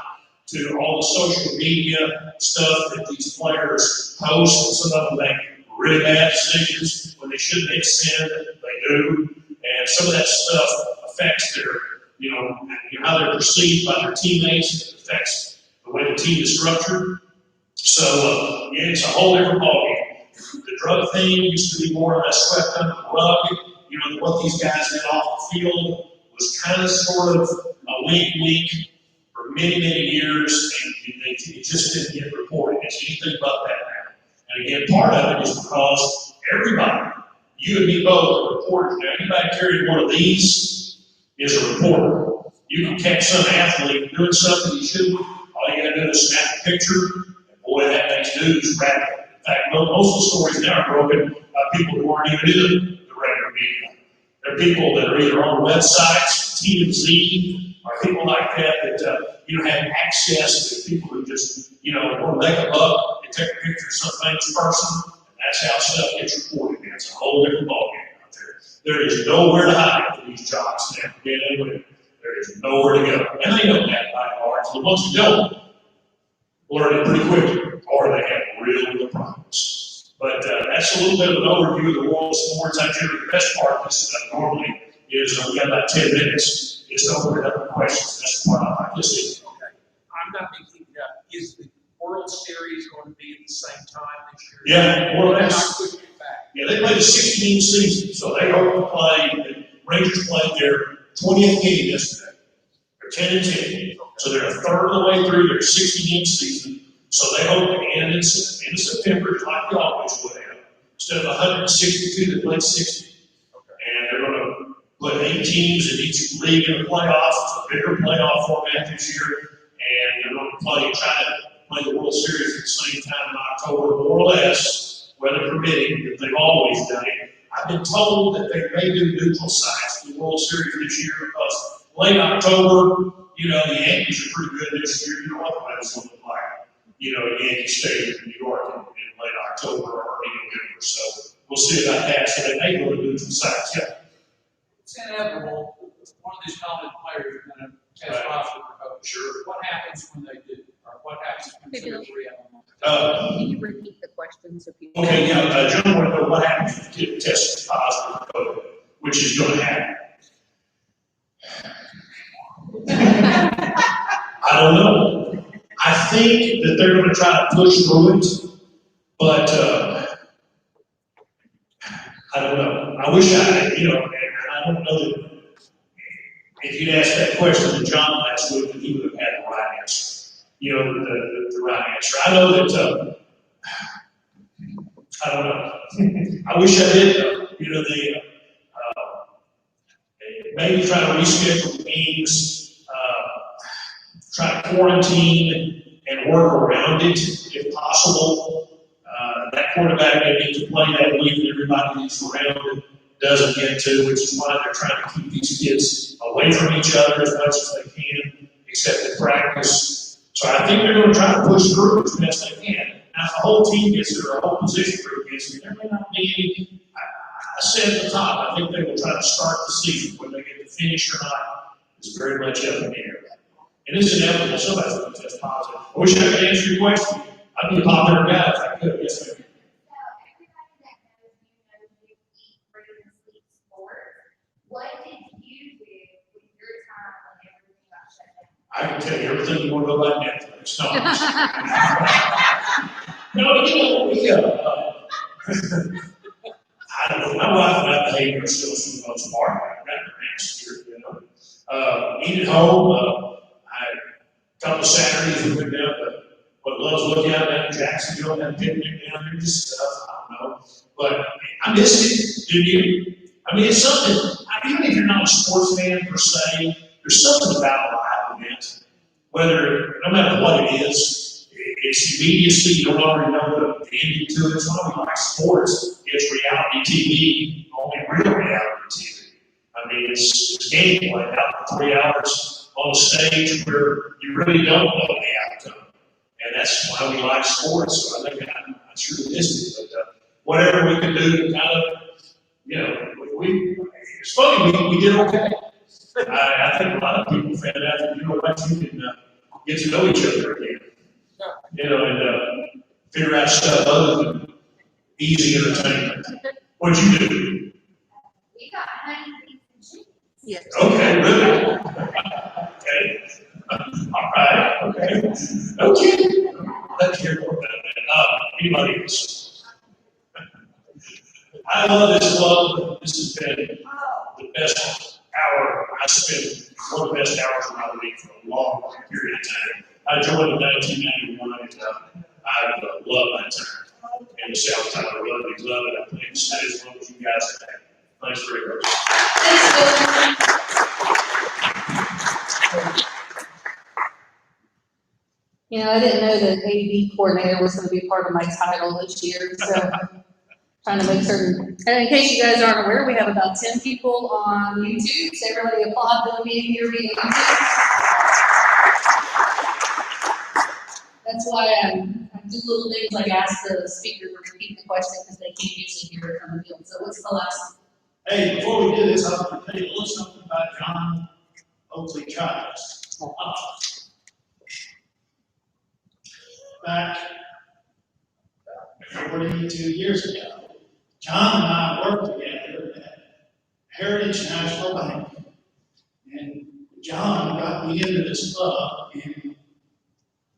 to all the social media stuff that these players post, and some of them make really bad decisions when they shouldn't extend, they do, and some of that stuff affects their, you know, how they're perceived by their teammates, it affects the way the team is structured. So, yeah, it's a whole different ballgame. The drug thing used to be more or less swept under the rug. You know, what these guys did off the field was kind of sort of a wink for many, many years, and it just didn't get reported. It's anything but that now. And again, part of it is because everybody, you and me both, are reporters. Now, anybody carrying one of these is a reporter. You can catch some athlete doing something he shouldn't. All you got to do is snap a picture, and boy, that makes news rapidly. In fact, most of the stories now are broken by people who aren't even in the regular media. There are people that are either on websites, TMZ, or people like that you don't have access to people who just, you know, want to make a buck and take a picture of some famous person. And that's how stuff gets reported. And it's a whole different ballgame out there. There is nowhere to hide for these jobs now. There is nowhere to go. And they know that by and large. The ones who don't learn it pretty quickly, or they have real problems. But that's a little bit of an overview of the world of sports. I'm sure the best part of this normally is we got about 10 minutes. It's to open it up to questions. That's the part I like to see. Okay. I'm not thinking, is the World Series going to be at the same time this year? Yeah, more or less. They're not pushing it back. Yeah, they played a 16 season, so they hope to play. The Rangers played their 20th game yesterday. They're 10-10. So they're a third of the way through their 60-game season. So they hope to end in September, like they always would have. Instead of 162, they played 60. And they're going to put 8 teams in each league in the playoffs. It's a bigger playoff format this year. And they're going to try to play the World Series at the same time in October, more or less, weather permitting, that they've always done it. I've been told that they may do neutral sites for the World Series this year because late October, you know, the Yankees are pretty good this year. You know what the weather's going to look like, you know, at Yankee Stadium in New York in late October or early November. So we'll see about that. So they may go to neutral sites, yeah. It's inevitable. One of these college players is going to test positive for COVID. Sure. What happens when they do? Or what happens when They do. 2 or 3 of them? Can you repeat the question so people? Okay, yeah, John wanted to know what happens if you get tested positive for COVID, which is gonna happen. I don't know. I think that they're gonna try to push through it, but, I don't know. I wish and I don't know that if you'd asked that question to John last week, that he would have had the right answer. The right answer. I know that, I don't know. I wish I did know. They maybe try to reschedule games, try to quarantine and work around it if possible. That quarterback may need to play that week that everybody who's around doesn't get to, which is why they're trying to keep these kids away from each other as much as they can, except in practice. So I think they're going to try to push through as best they can. Now, if the whole team gets it or a whole position group gets it, there may not be any. I said at the top, I think they will try to start the season. Whether they get to finish or not is very much up in the air. And it's inevitable somebody's going to test positive. I wish I could answer your question. I'd be a popular guy if I could. Yes, ma'am. What did you do with your time when everything got shut down? I can tell you everything you want to know about Netflix. I don't know. My wife and I behavior are still for the most part. I've got her next year, eat at home. A couple of Saturdays we went down to what Love's Lookout down in Jacksonville, had a picnic down there, just stuff. I don't know. But I miss it. Did you? I mean, it's something, even if you're not a sports fan per se, there's something about a live event, no matter what it is, it's immediacy, you don't already know the ending to it. It's why we like sports. It's reality TV, only real reality TV. I mean, it's gameplay out for 3 hours on a stage where you really don't know the outcome. And that's why we like sports. So I think I sure missed it. But whatever we can do to kind of, it's funny, we did okay. I think a lot of people found out that, you can get to know each other again. And figure out stuff other than easy entertainment. What'd you do? We got honey and chicken. Yes. Okay, really? Okay. All right, okay. Okay. Let's hear more about that. Anybody else? I love this club. This has been the best hour I spent, one of the best hours of my week for a long period of time. I joined in 1991 and I love that time. In the South Tyler, I love it. I think it's as long as you guys have. Thanks very much. I didn't know that AV coordinator was going to be part of my title this year, so trying to make certain. And in case you guys aren't aware, we have about 10 people on YouTube, so everybody applaud them being here via YouTube. That's why I do little things like ask the speaker to repeat the question because they can't usually hear it from the field. So what's the last? Hey, before we do this, I'm going to tell you a little something about John Oakley Childs. Back 42 years ago, John and I worked together at Heritage National Bank. And John got me into this club in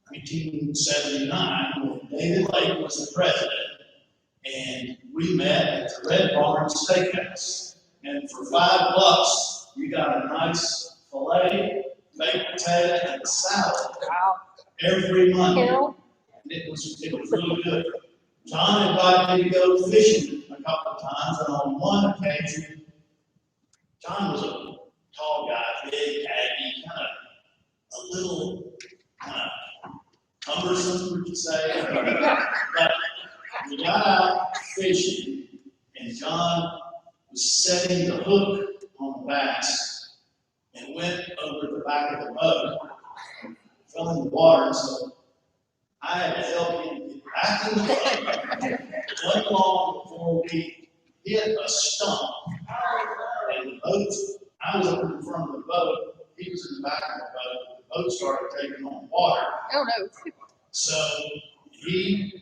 1979 when David Lake was the president. And we met at the Red Barn Steakhouse. And for $5, you got a nice filet, baked potato, and a salad every Monday. And it was really good. John invited me to go fishing a couple of times, and on one occasion, John was a tall guy, big, aggy, kind of a little cumbersome, would you say? But we got out fishing, and John was setting the hook on the bass and went over the back of the boat and fell in the water. So I had to help him get back in the boat. It wasn't long before we hit a stump. And the boat, I was up in front of the boat, he was in the back of the boat. The boat started taking on water. Oh, no. So he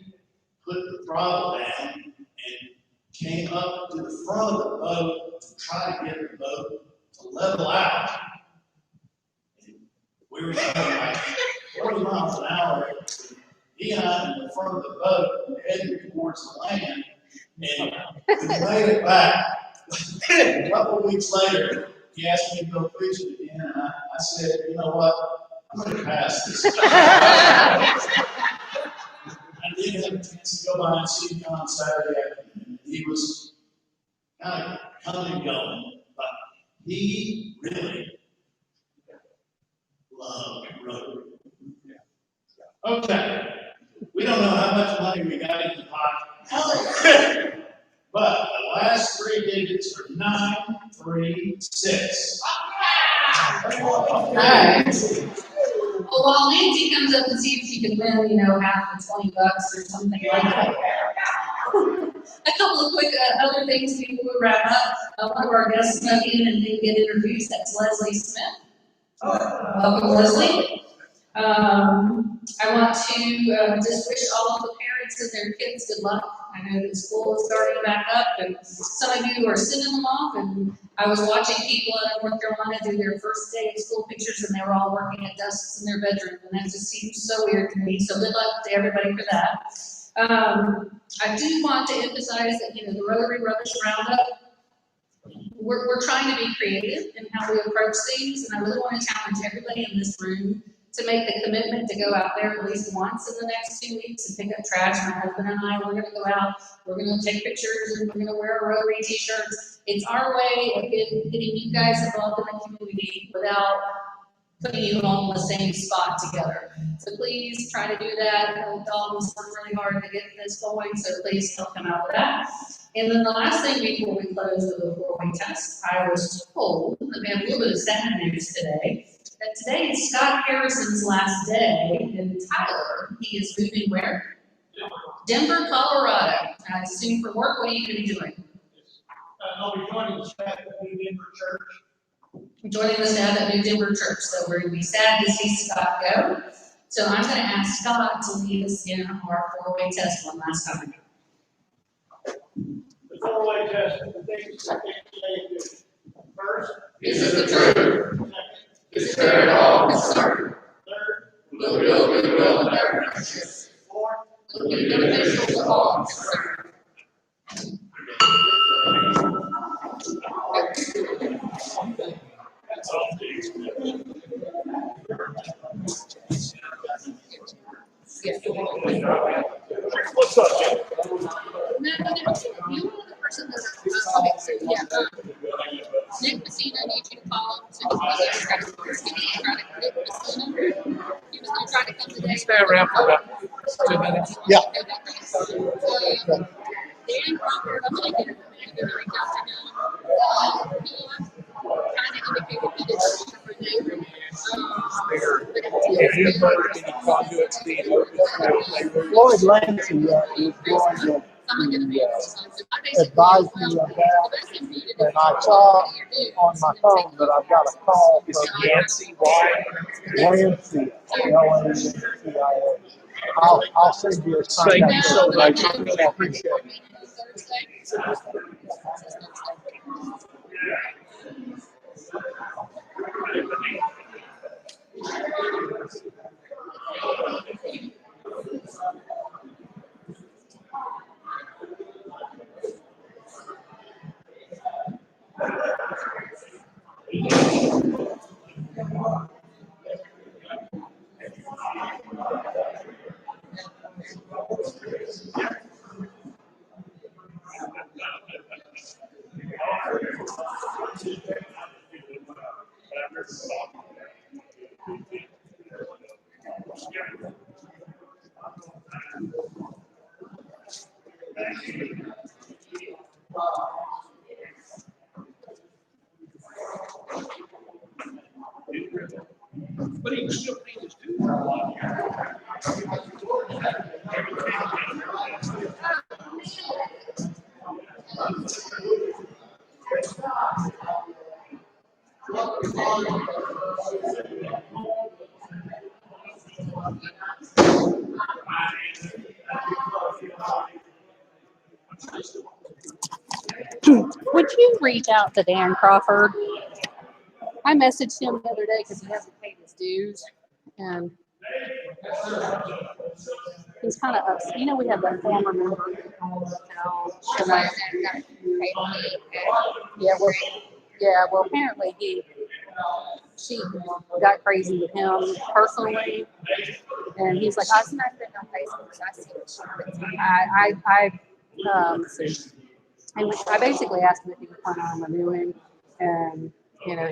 put the throttle down and came up to the front of the boat to try to get the boat to level out. We were going like 40 miles an hour. He and I in the front of the boat heading towards the land, and we made it back. A couple of weeks later, he asked me to go fish it again, and I said, you know what, I'm going to pass this. I didn't have a chance to go by and see him on Saturday afternoon. He was kind of coming and going, but he really loved rotary. Okay, we don't know how much money we got in the pot. But the last three digits are 936. Alright. Well, while Nancy comes up and see if she can win, half the $20 or something like that. A couple of quick other things before we wrap up. One of our guests snuck in and didn't get introduced. That's Leslie Smith. Welcome, Leslie. I want to just wish all of the parents and their kids good luck. I know that school is starting back up, and some of you are sending them off, and I was watching people in North Carolina do their first day of school pictures, and they were all working at desks in their bedroom, and that just seems so weird to me, so good luck to everybody for that. I do want to emphasize that, the Rotary Rubbish Roundup, we're trying to be creative in how we approach things, and I really want to challenge everybody in this room to make the commitment to go out there at least once in the next 2 weeks and pick up trash. My husband and I, we're going to go out, we're going to take pictures, and we're going to wear Rotary t-shirts. It's our way of getting you guys involved in the community without putting you all in the same spot together. So please try to do that. Dalton's worked really hard to get this going, so please help him out with that. And then the last thing before we close with the 4-way test, I was told that we have a little bit of sad news today. That today is Scott Harrison's last day in Tyler. He is moving where? Denver, Colorado. I assume for work. What are you going to be doing? I'll be joining the staff at New Denver Church. Joining the staff at New Denver Church. So we're going to be sad to see Scott go. So I'm going to ask Scott to lead us in our 4-way test one last time. The 4-way test, the things that they do. First, Is it the truth? Is it fair at all concerned? third, Will America? fourth, Will be beneficial to all concerned? That's all. What's up, Jim? No, you were the person that's, okay, so yeah, Nick Messina needs you to call him, so he's going to try to Nick Messina. He was going to try to come today. Stay around for about 2 minutes. Yeah. Dan Crawford, I'm going to reach out to him. He kind of indicated he didn't want to renew. If you heard any conduits being open, Floyd Lancey is going to advise me about, and I saw on my phone that I've got a call is from it Yancy White? Lancey, L-A-N-C-I-A. I'll send you a sign. Thank you so much. I really appreciate it. But he was still paying his dues. Would you reach out to Dan Crawford? I messaged him the other day because he hasn't paid his dues, and he's kind of upset. You know, we have that former member who calls tonight. Well, apparently she got crazy with him personally, and he's like, "I was not putting on Facebook, so I see what she did." And I basically asked him if he was planning on renewing, and you know,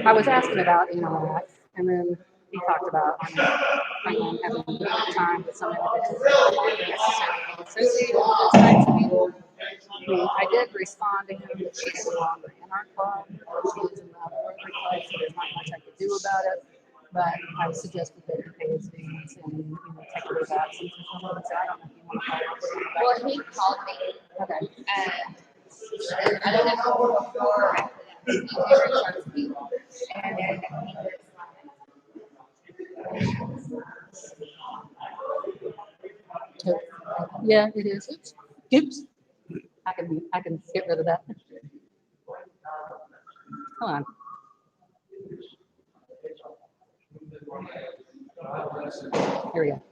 I was asking about that, and then he talked about having a good time with some individuals that aren't necessarily associated with those types of people. I mean, I did respond to him that she's no longer in our club, or she is in the Rotary Club, so there's not much I could do about it. But I suggested that he pay his dues and take a leave of absence or something. So I don't know if you want to follow up with him about Well, he called me, Okay. and I don't know before or after that, he never charged people, and he was Yeah, it is. Oops. I can get rid of that. Hold on. Here we go.